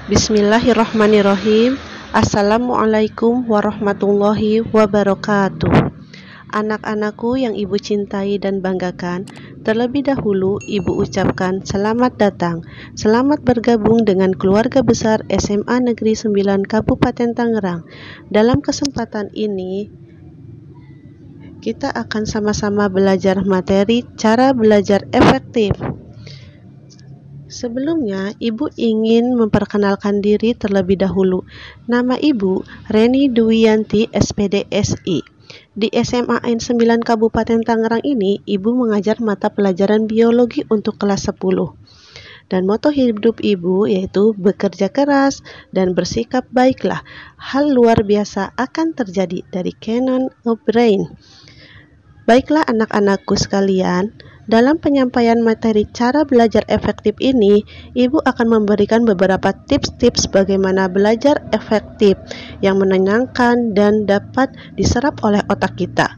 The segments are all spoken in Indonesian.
Bismillahirrahmanirrahim. Assalamualaikum warahmatullahi wabarakatuh. Anak-anakku yang ibu cintai dan banggakan, terlebih dahulu ibu ucapkan selamat datang, selamat bergabung dengan keluarga besar SMA Negeri 9 Kabupaten Tangerang. Dalam kesempatan ini, kita akan sama-sama belajar materi cara belajar efektif. Sebelumnya, Ibu ingin memperkenalkan diri terlebih dahulu. Nama Ibu, Reni Duwiyanti, SPD SI. Di SMA N9 Kabupaten Tangerang ini, Ibu mengajar mata pelajaran biologi untuk kelas 10. Dan moto hidup Ibu yaitu bekerja keras dan bersikap baiklah. Hal luar biasa akan terjadi dari Canon O'Brien. Baiklah anak-anakku sekalian, dalam penyampaian materi cara belajar efektif ini, Ibu akan memberikan beberapa tips-tips bagaimana belajar efektif yang menyenangkan dan dapat diserap oleh otak kita.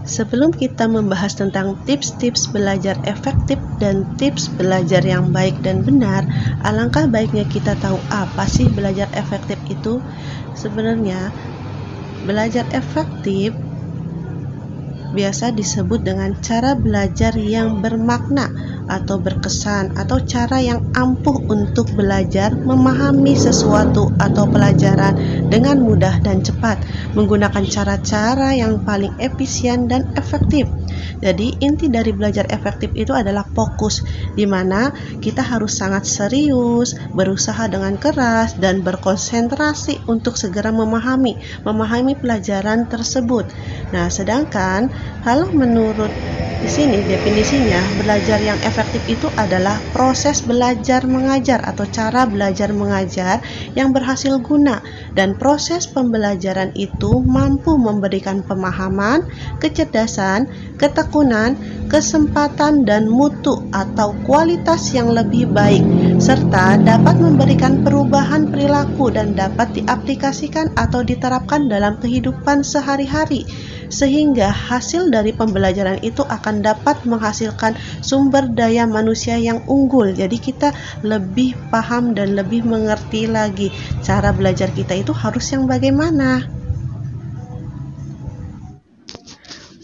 Sebelum kita membahas tentang tips-tips belajar efektif dan tips belajar yang baik dan benar, alangkah baiknya kita tahu apa sih belajar efektif itu. Sebenarnya, belajar efektif biasa disebut dengan cara belajar yang bermakna atau berkesan, atau cara yang ampuh untuk belajar memahami sesuatu atau pelajaran dengan mudah dan cepat, menggunakan cara-cara yang paling efisien dan efektif. Jadi inti dari belajar efektif itu adalah fokus, di mana kita harus sangat serius, berusaha dengan keras, dan berkonsentrasi untuk segera memahami pelajaran tersebut. Nah, sedangkan kalau menurut di sini definisinya, belajar yang efektif itu adalah proses belajar mengajar atau cara belajar mengajar yang berhasil guna, dan proses pembelajaran itu mampu memberikan pemahaman, kecerdasan, ketekunan, kesempatan, dan mutu atau kualitas yang lebih baik, serta dapat memberikan perubahan perilaku dan dapat diaplikasikan atau diterapkan dalam kehidupan sehari-hari, sehingga hasil dari pembelajaran itu akan dapat menghasilkan sumber daya manusia yang unggul. Jadi kita lebih paham dan lebih mengerti lagi cara belajar kita itu harus yang bagaimana.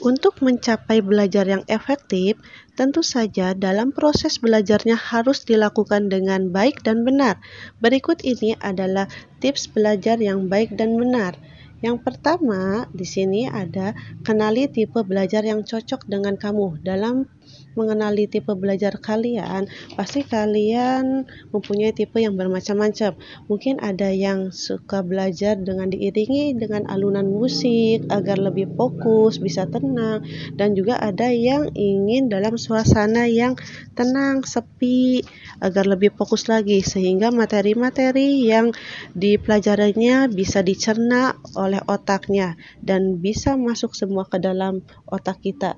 Untuk mencapai belajar yang efektif, tentu saja dalam proses belajarnya harus dilakukan dengan baik dan benar. Berikut ini adalah tips belajar yang baik dan benar. Yang pertama, di sini ada kenali tipe belajar yang cocok dengan kamu. Dalam mengenali tipe belajar kalian, pasti kalian mempunyai tipe yang bermacam-macam. Mungkin ada yang suka belajar dengan diiringi dengan alunan musik agar lebih fokus, bisa tenang, dan juga ada yang ingin dalam suasana yang tenang, sepi, agar lebih fokus lagi, sehingga materi-materi yang dipelajarinya bisa dicerna oleh otaknya dan bisa masuk semua ke dalam otak kita.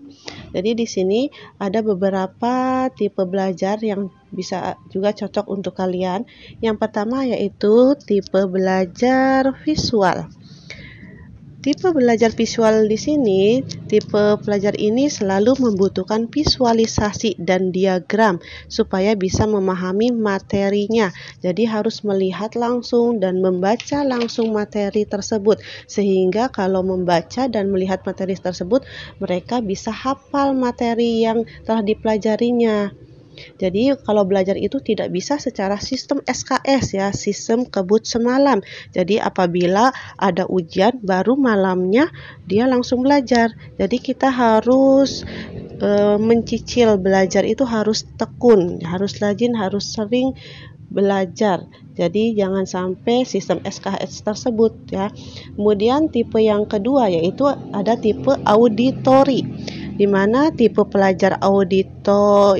Jadi di sini ada beberapa tipe belajar yang bisa juga cocok untuk kalian. Yang pertama yaitu tipe belajar visual. Tipe belajar visual di sini, tipe pelajar ini selalu membutuhkan visualisasi dan diagram supaya bisa memahami materinya. Jadi harus melihat langsung dan membaca langsung materi tersebut, sehingga kalau membaca dan melihat materi tersebut, mereka bisa hafal materi yang telah dipelajarinya. Jadi kalau belajar itu tidak bisa secara sistem SKS ya, sistem kebut semalam. Jadi apabila ada ujian baru malamnya dia langsung belajar. Jadi kita harus mencicil belajar itu, harus tekun, harus rajin, harus sering belajar. Jadi jangan sampai sistem SKS tersebut ya. Kemudian tipe yang kedua yaitu ada tipe auditori, di mana tipe pelajar audio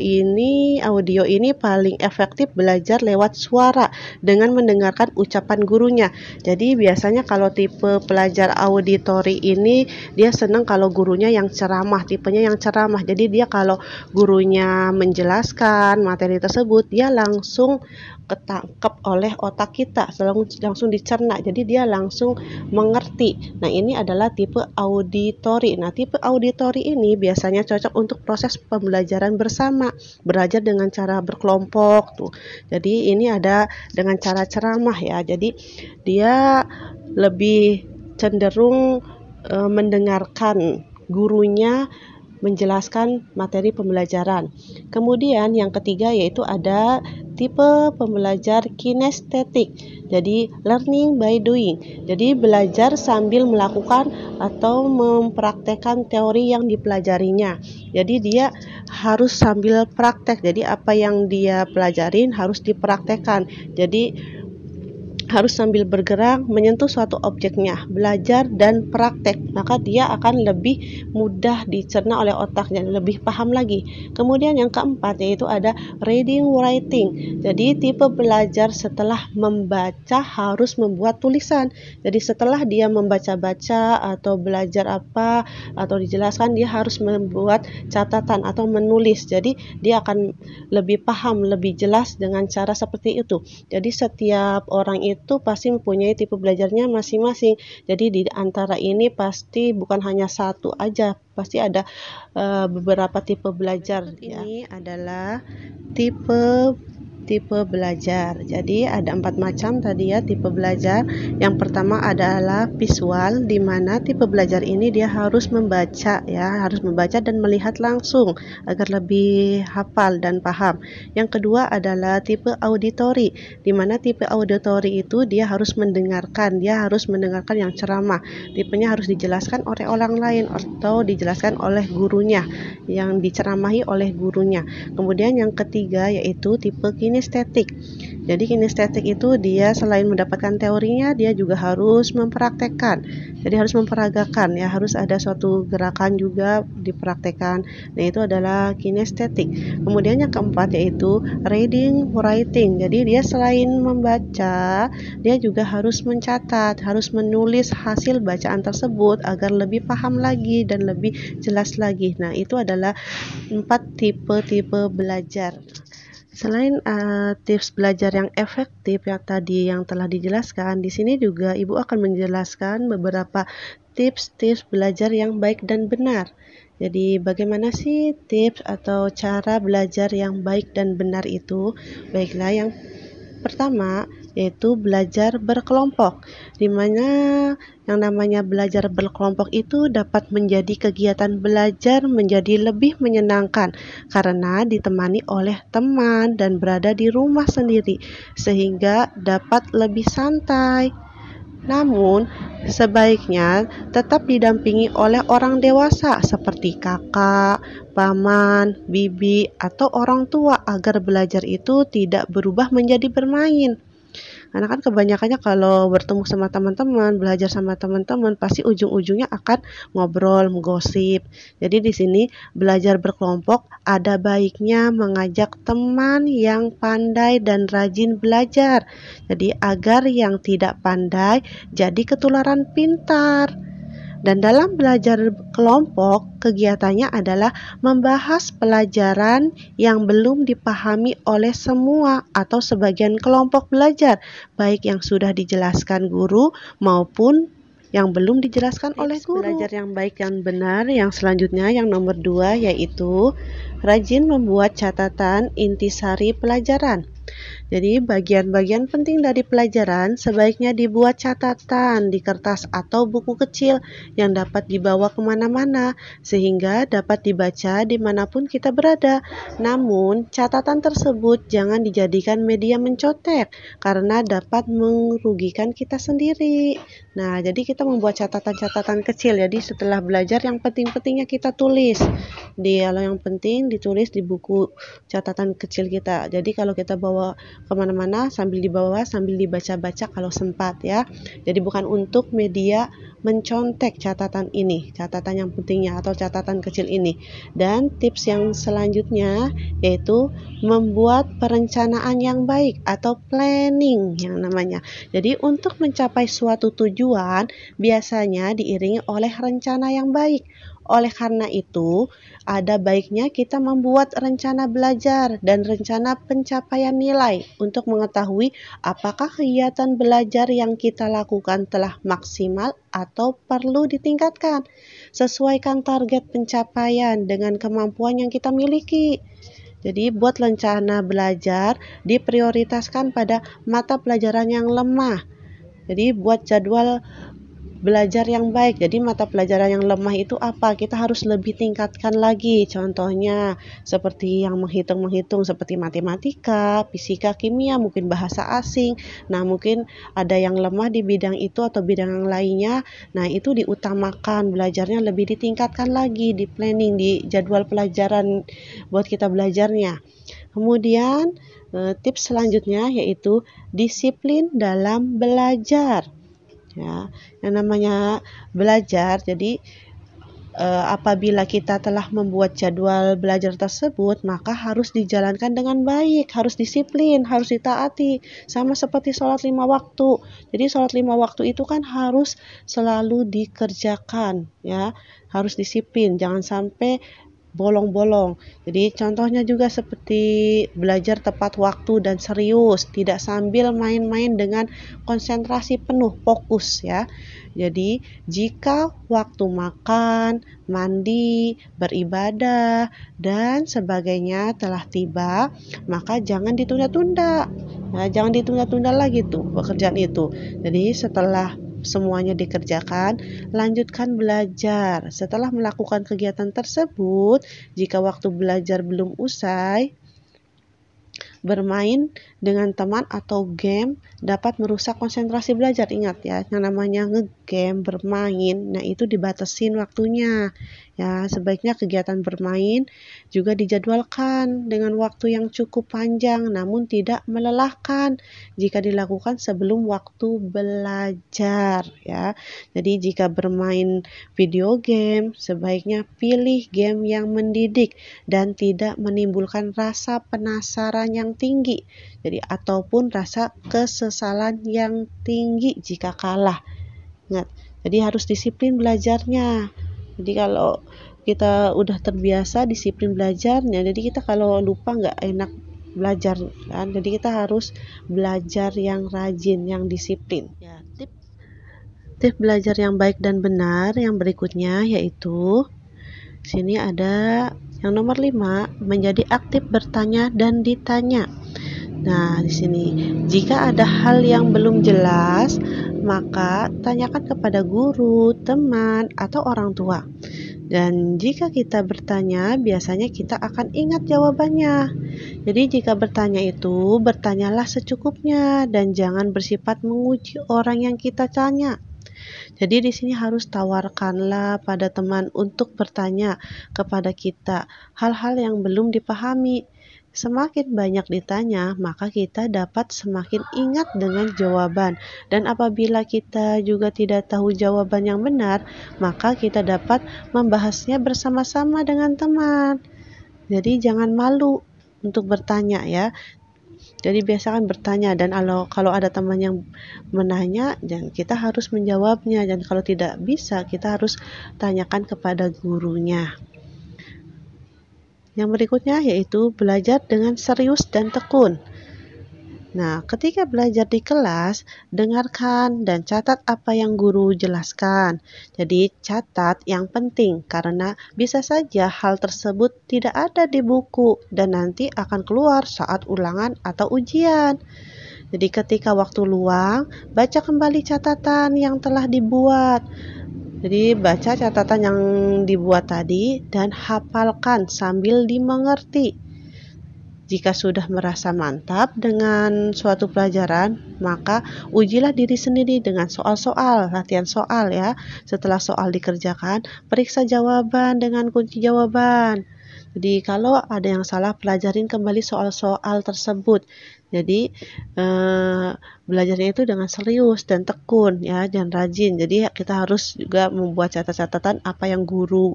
ini paling efektif belajar lewat suara dengan mendengarkan ucapan gurunya. Jadi biasanya kalau tipe pelajar auditori ini dia senang kalau gurunya yang ceramah, tipenya yang ceramah. Jadi dia kalau gurunya menjelaskan materi tersebut, dia langsung ketangkep oleh otak kita, langsung dicerna, jadi dia langsung mengerti. Nah, ini adalah tipe auditori. Nah, tipe auditori ini biasanya cocok untuk proses pembelajaran bersama, belajar dengan cara berkelompok tuh. Jadi ini ada dengan cara ceramah ya. Jadi dia lebih cenderung mendengarkan gurunya menjelaskan materi pembelajaran. Kemudian yang ketiga yaitu ada tipe pembelajar kinestetik. Jadi learning by doing. Jadi belajar sambil melakukan atau mempraktekkan teori yang dipelajarinya. Jadi dia harus sambil praktek. Jadi apa yang dia pelajarin harus dipraktekkan. Jadi harus sambil bergerak menyentuh suatu objeknya, belajar dan praktek, maka dia akan lebih mudah dicerna oleh otaknya, lebih paham lagi. Kemudian yang keempat yaitu ada reading writing. Jadi tipe belajar setelah membaca harus membuat tulisan. Jadi setelah dia membaca-baca atau belajar apa atau dijelaskan, dia harus membuat catatan atau menulis. Jadi dia akan lebih paham, lebih jelas dengan cara seperti itu. Jadi setiap orang itu pasti mempunyai tipe belajarnya masing-masing. Jadi di antara ini pasti bukan hanya satu aja, pasti ada beberapa tipe belajar. Ini adalah tipe belajar. Jadi ada 4 macam tadi ya tipe belajar. Yang pertama adalah visual, di mana tipe belajar ini dia harus membaca ya, harus membaca dan melihat langsung agar lebih hafal dan paham. Yang kedua adalah tipe auditory, di mana tipe auditory itu dia harus mendengarkan, yang ceramah. Tipenya harus dijelaskan oleh orang lain atau dijelaskan oleh gurunya, yang diceramahi oleh gurunya. Kemudian yang ketiga yaitu tipe kinestetik. Jadi kinestetik itu dia selain mendapatkan teorinya, dia juga harus mempraktekkan. Jadi harus memperagakan ya, harus ada suatu gerakan juga dipraktekkan. Nah, itu adalah kinestetik. Kemudian yang keempat yaitu reading writing. Jadi dia selain membaca, dia juga harus mencatat, harus menulis hasil bacaan tersebut agar lebih paham lagi dan lebih jelas lagi. Nah, itu adalah 4 tipe belajar. Selain tips belajar yang efektif yang tadi yang telah dijelaskan, di sini juga Ibu akan menjelaskan beberapa tips-tips belajar yang baik dan benar. Jadi bagaimana sih tips atau cara belajar yang baik dan benar itu? Baiklah, yang pertama yaitu belajar berkelompok, di mana yang namanya belajar berkelompok itu dapat menjadi kegiatan belajar menjadi lebih menyenangkan karena ditemani oleh teman dan berada di rumah sendiri, sehingga dapat lebih santai. Namun, sebaiknya tetap didampingi oleh orang dewasa seperti kakak, paman, bibi, atau orang tua agar belajar itu tidak berubah menjadi bermain. Karena kan kebanyakannya kalau bertemu sama teman-teman, belajar sama teman-teman, pasti ujung-ujungnya akan ngobrol, menggosip. Jadi di sini belajar berkelompok ada baiknya mengajak teman yang pandai dan rajin belajar. Jadi agar yang tidak pandai jadi ketularan pintar. Dan dalam belajar kelompok, kegiatannya adalah membahas pelajaran yang belum dipahami oleh semua atau sebagian kelompok belajar, baik yang sudah dijelaskan guru maupun yang belum dijelaskan oleh guru. Belajar yang baik dan benar yang selanjutnya, yang nomor 2, yaitu rajin membuat catatan intisari pelajaran. Jadi bagian-bagian penting dari pelajaran sebaiknya dibuat catatan di kertas atau buku kecil yang dapat dibawa kemana-mana sehingga dapat dibaca dimanapun kita berada. Namun catatan tersebut jangan dijadikan media mencontek karena dapat merugikan kita sendiri. Nah, jadi kita membuat catatan-catatan kecil. Jadi setelah belajar yang penting-pentingnya kita tulis. Kalau yang penting ditulis di buku catatan kecil kita. Jadi kalau kita bawa kemana-mana sambil dibawa, sambil dibaca-baca kalau sempat ya. Jadi bukan untuk media mencontek catatan ini, catatan yang pentingnya atau catatan kecil ini. Dan tips yang selanjutnya yaitu membuat perencanaan yang baik atau planning yang namanya. Jadi untuk mencapai suatu tujuan biasanya diiringi oleh rencana yang baik. Oleh karena itu, ada baiknya kita membuat rencana belajar dan rencana pencapaian nilai untuk mengetahui apakah kegiatan belajar yang kita lakukan telah maksimal atau perlu ditingkatkan. Sesuaikan target pencapaian dengan kemampuan yang kita miliki. Jadi buat rencana belajar diprioritaskan pada mata pelajaran yang lemah. Jadi buat jadwal belajar yang baik. Jadi mata pelajaran yang lemah itu apa? Kita harus lebih tingkatkan lagi. Contohnya seperti yang menghitung-menghitung seperti matematika, fisika, kimia, mungkin bahasa asing. Nah, mungkin ada yang lemah di bidang itu atau bidang yang lainnya. Nah, itu diutamakan, belajarnya lebih ditingkatkan lagi, di planning, di jadwal pelajaran buat kita belajarnya. Kemudian tips selanjutnya yaitu disiplin dalam belajar. Ya, yang namanya belajar, jadi apabila kita telah membuat jadwal belajar tersebut, maka harus dijalankan dengan baik, harus disiplin, harus ditaati, sama seperti sholat 5 waktu. Jadi sholat 5 waktu itu kan harus selalu dikerjakan, ya, harus disiplin, jangan sampai bolong-bolong. Jadi contohnya juga seperti belajar tepat waktu dan serius, tidak sambil main-main dengan konsentrasi penuh, fokus ya. Jadi jika waktu makan, mandi, beribadah, dan sebagainya telah tiba, maka jangan ditunda-tunda. Nah, jangan ditunda-tunda lagi tuh pekerjaan itu. Jadi setelah semuanya dikerjakan, lanjutkan belajar. Setelah melakukan kegiatan tersebut, jika waktu belajar belum usai, bermain dengan teman atau game dapat merusak konsentrasi belajar. Ingat ya, yang namanya ngegame, bermain, nah itu dibatasin waktunya. Ya, sebaiknya kegiatan bermain juga dijadwalkan dengan waktu yang cukup panjang namun tidak melelahkan jika dilakukan sebelum waktu belajar ya. Jadi jika bermain video game, sebaiknya pilih game yang mendidik dan tidak menimbulkan rasa penasaran yang tinggi. Jadi ataupun rasa kesesalan yang tinggi jika kalah. Ingat, jadi harus disiplin belajarnya. Jadi kalau kita udah terbiasa disiplin belajarnya, jadi kita kalau lupa nggak enak belajar kan. Jadi kita harus belajar yang rajin, yang disiplin. Ya, tips belajar yang baik dan benar yang berikutnya yaitu sini ada yang nomor 5, menjadi aktif bertanya dan ditanya. Nah, di sini jika ada hal yang belum jelas, maka tanyakan kepada guru, teman, atau orang tua. Dan jika kita bertanya, biasanya kita akan ingat jawabannya. Jadi jika bertanya itu, bertanyalah secukupnya dan jangan bersifat menguji orang yang kita tanya. Jadi di sini harus tawarkanlah pada teman untuk bertanya kepada kita hal-hal yang belum dipahami. Semakin banyak ditanya, maka kita dapat semakin ingat dengan jawaban. Dan apabila kita juga tidak tahu jawaban yang benar, maka kita dapat membahasnya bersama-sama dengan teman. Jadi jangan malu untuk bertanya ya. Jadi biasakan bertanya, dan kalau ada teman yang menanya, dan kita harus menjawabnya, dan kalau tidak bisa, kita harus tanyakan kepada gurunya. Yang berikutnya yaitu belajar dengan serius dan tekun. Nah, ketika belajar di kelas, dengarkan dan catat apa yang guru jelaskan. Jadi, catat yang penting karena bisa saja hal tersebut tidak ada di buku dan nanti akan keluar saat ulangan atau ujian. Jadi, ketika waktu luang, baca kembali catatan yang telah dibuat. Jadi baca catatan yang dibuat tadi dan hafalkan sambil dimengerti. Jika sudah merasa mantap dengan suatu pelajaran, maka ujilah diri sendiri dengan soal-soal, latihan soal ya. Setelah soal dikerjakan, periksa jawaban dengan kunci jawaban. Jadi kalau ada yang salah, pelajarin kembali soal-soal tersebut. Jadi belajarnya itu dengan serius dan tekun ya, dan rajin. Jadi kita harus juga membuat catatan apa yang guru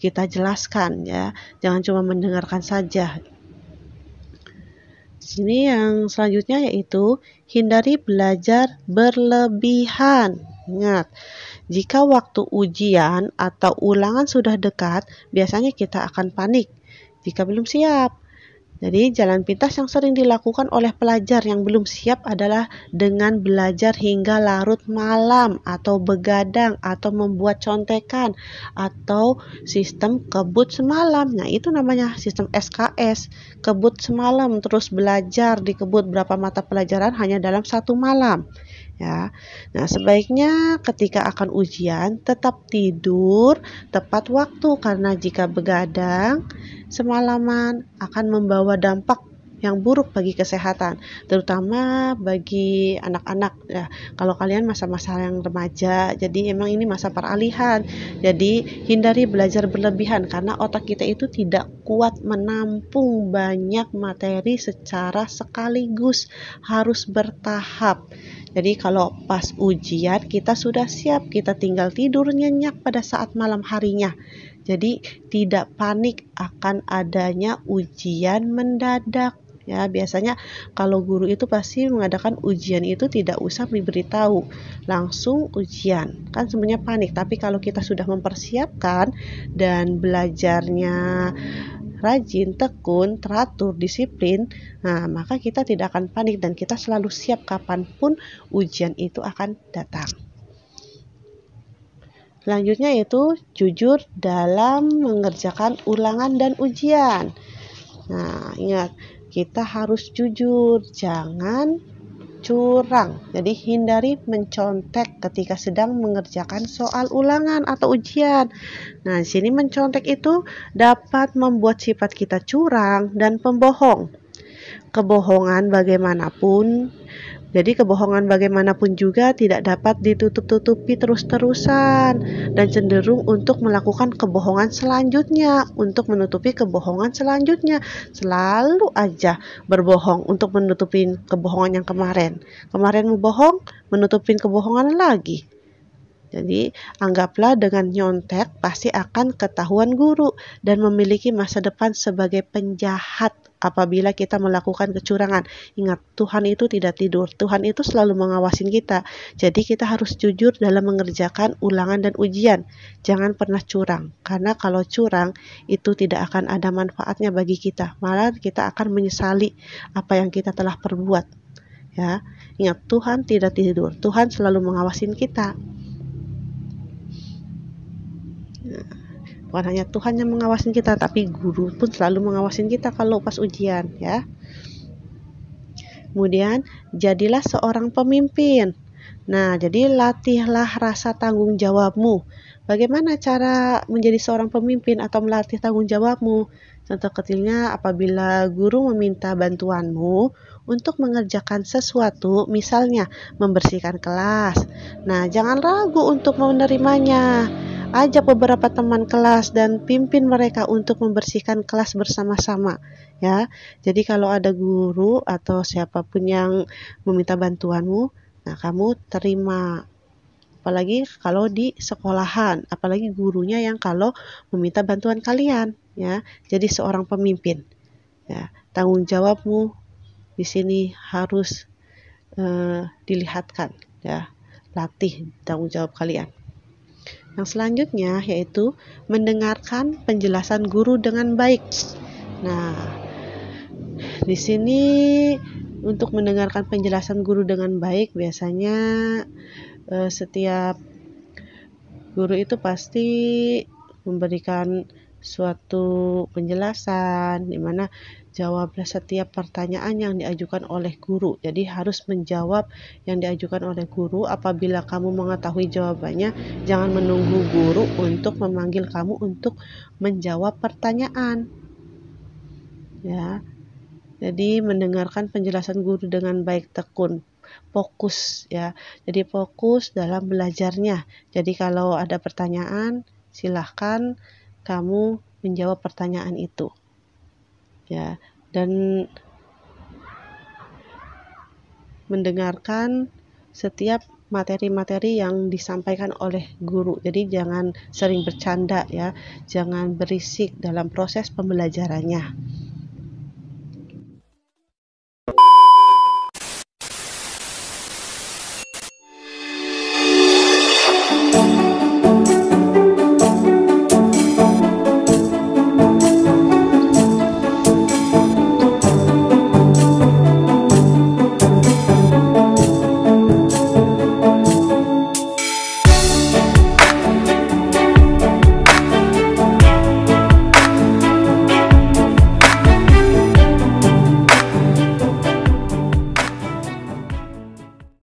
kita jelaskan ya. Jangan cuma mendengarkan saja. Sini yang selanjutnya yaitu hindari belajar berlebihan. Ingat, Jika waktu ujian atau ulangan sudah dekat, biasanya kita akan panik jika belum siap. Jadi jalan pintas yang sering dilakukan oleh pelajar yang belum siap adalah dengan belajar hingga larut malam atau begadang atau membuat contekan atau sistem kebut semalam. Nah, itu namanya sistem SKS, kebut semalam, terus belajar dikebut berapa mata pelajaran hanya dalam satu malam. Ya. Nah, sebaiknya ketika akan ujian tetap tidur tepat waktu karena jika begadang semalaman akan membawa dampak yang buruk bagi kesehatan, terutama bagi anak-anak ya. Kalau kalian masa-masa yang remaja, jadi emang ini masa peralihan. Jadi hindari belajar berlebihan karena otak kita itu tidak kuat menampung banyak materi secara sekaligus, harus bertahap. Jadi kalau pas ujian kita sudah siap, kita tinggal tidur nyenyak pada saat malam harinya. Jadi tidak panik akan adanya ujian mendadak. Ya, biasanya kalau guru itu pasti mengadakan ujian itu tidak usah diberitahu, langsung ujian. Kan sebenarnya panik, tapi kalau kita sudah mempersiapkan dan belajarnya rajin, tekun, teratur, disiplin, nah maka kita tidak akan panik dan kita selalu siap kapanpun ujian itu akan datang. Selanjutnya yaitu jujur dalam mengerjakan ulangan dan ujian. Nah, ingat, kita harus jujur, jangan curang. Jadi hindari mencontek ketika sedang mengerjakan soal ulangan atau ujian. Nah, di sini mencontek itu dapat membuat sifat kita curang dan pembohong. Kebohongan bagaimanapun juga tidak dapat ditutup-tutupi terus-terusan dan cenderung untuk melakukan kebohongan selanjutnya untuk menutupi kebohongan selanjutnya. Selalu aja berbohong untuk menutupi kebohongan yang kemarin. Kemarin membohong, menutupin kebohongan lagi. Jadi, anggaplah dengan nyontek pasti akan ketahuan guru dan memiliki masa depan sebagai penjahat apabila kita melakukan kecurangan. Ingat, Tuhan itu tidak tidur. Tuhan itu selalu mengawasin kita. Jadi, kita harus jujur dalam mengerjakan ulangan dan ujian. Jangan pernah curang, karena kalau curang itu tidak akan ada manfaatnya bagi kita. Malah kita akan menyesali apa yang kita telah perbuat. Ya, ingat, Tuhan tidak tidur. Tuhan selalu mengawasin kita. Bukan hanya Tuhan yang mengawasin kita, tapi guru pun selalu mengawasin kita kalau pas ujian ya. Kemudian jadilah seorang pemimpin. Nah, jadi latihlah rasa tanggung jawabmu. Bagaimana cara menjadi seorang pemimpin atau melatih tanggung jawabmu? Contoh kecilnya, apabila guru meminta bantuanmu untuk mengerjakan sesuatu, misalnya membersihkan kelas. Nah, jangan ragu untuk menerimanya. Ajak beberapa teman kelas dan pimpin mereka untuk membersihkan kelas bersama-sama ya. Jadi kalau ada guru atau siapapun yang meminta bantuanmu, nah kamu terima. Apalagi kalau di sekolahan, apalagi gurunya yang kalau meminta bantuan kalian ya. Jadi seorang pemimpin ya. Tanggung jawabmu di sini harus dilihatkan ya. Latih tanggung jawab kalian. Yang selanjutnya yaitu mendengarkan penjelasan guru dengan baik. Nah, di sini untuk mendengarkan penjelasan guru dengan baik biasanya setiap guru itu pasti memberikan suatu penjelasan di mana jawablah setiap pertanyaan yang diajukan oleh guru. Jadi harus menjawab yang diajukan oleh guru. Apabila kamu mengetahui jawabannya, jangan menunggu guru untuk memanggil kamu untuk menjawab pertanyaan. Ya. Jadi mendengarkan penjelasan guru dengan baik, tekun, fokus ya. Jadi fokus dalam belajarnya. Jadi kalau ada pertanyaan, silahkan kamu menjawab pertanyaan itu. Ya, dan mendengarkan setiap materi-materi yang disampaikan oleh guru. Jadi jangan sering bercanda ya, jangan berisik dalam proses pembelajarannya.